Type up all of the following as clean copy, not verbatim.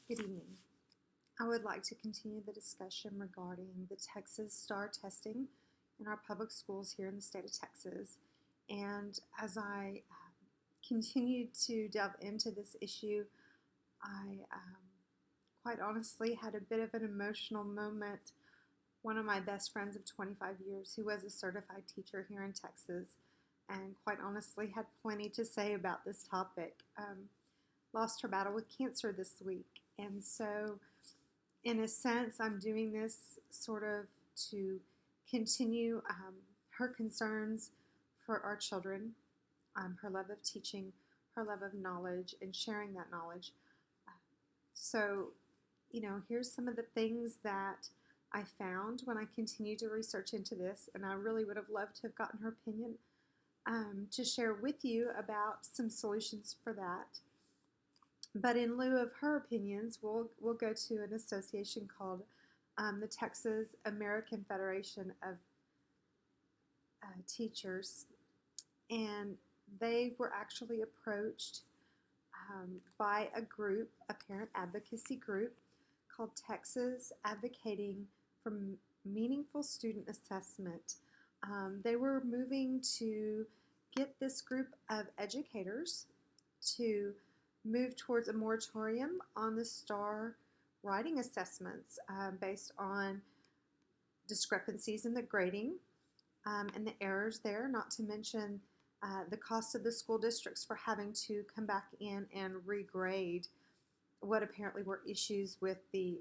Good evening. I would like to continue the discussion regarding the Texas STAR testing in our public schools here in the state of Texas. And as I continued to delve into this issue, I quite honestly had a bit of an emotional moment. One of my best friends of 25 years, who was a certified teacher here in Texas, and quite honestly had plenty to say about this topic, lost her battle with cancer this week. And so, in a sense, I'm doing this sort of to continue her concerns for our children, her love of teaching, her love of knowledge, and sharing that knowledge. So, here's some of the things that I found when I continued to research into this, and I really would have loved to have gotten her opinion to share with you about some solutions for that. But in lieu of her opinions, we'll go to an association called the Texas American Federation of Teachers, and they were actually approached by a group, a parent advocacy group called Texas Advocating for Meaningful Student Assessment. They were moving to get this group of educators to move towards a moratorium on the STAR writing assessments based on discrepancies in the grading and the errors there, not to mention the cost of the school districts for having to come back in and regrade what apparently were issues with the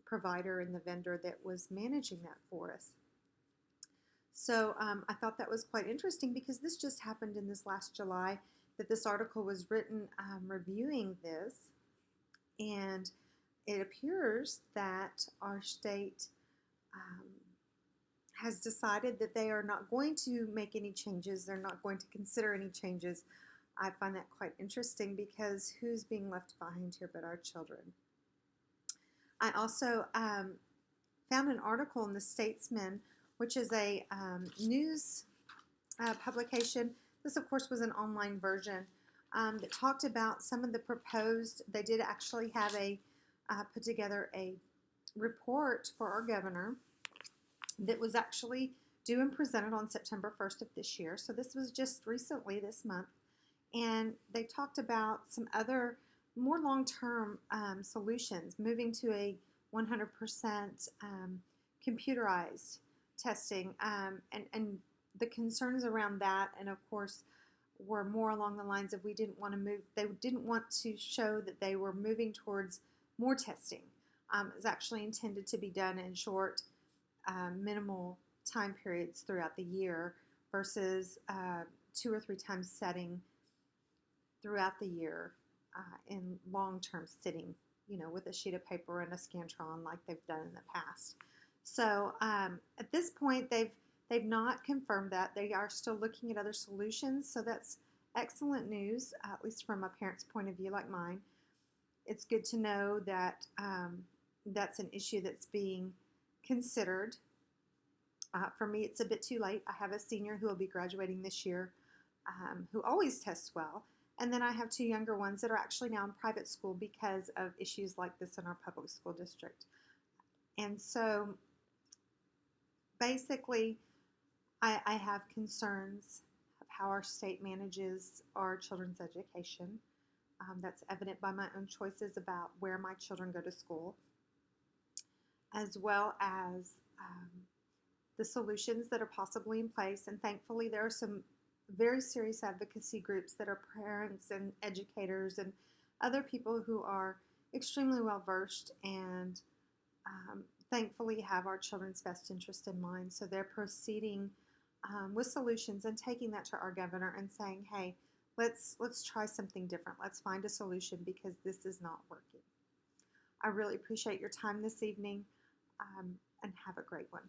provider and the vendor that was managing that for us. So I thought that was quite interesting because this just happened in this last July, that this article was written reviewing this, and it appears that our state has decided that they are not going to make any changes. They're not going to consider any changes. I find that quite interesting because who's being left behind here but our children? I also found an article in the Statesman, which is a news publication. This, of course, was an online version that talked about some of the proposed. They did actually have put together a report for our governor that was actually due and presented on September 1st of this year. So this was just recently, this month. And they talked about some other more long-term solutions, moving to a 100% computerized testing, and the concerns around that, and of course, were more along the lines of they didn't want to show that they were moving towards more testing. It was actually intended to be done in short, minimal time periods throughout the year versus 2 or 3 times setting throughout the year in long-term sitting, with a sheet of paper and a Scantron like they've done in the past. So at this point, they've not confirmed that. They are still looking at other solutions, so that's excellent news, at least from a parent's point of view like mine. It's good to know that that's an issue that's being considered. For me, it's a bit too late. I have a senior who will be graduating this year who always tests well, and then I have 2 younger ones that are actually now in private school because of issues like this in our public school district. And so basically, I have concerns of how our state manages our children's education. That's evident by my own choices about where my children go to school, as well as the solutions that are possibly in place. And thankfully, there are some very serious advocacy groups that are parents and educators and other people who are extremely well versed and thankfully have our children's best interest in mind. So they're proceeding with solutions and taking that to our governor and saying, hey, let's try something different. Let's find a solution because this is not working. I really appreciate your time this evening, and have a great one.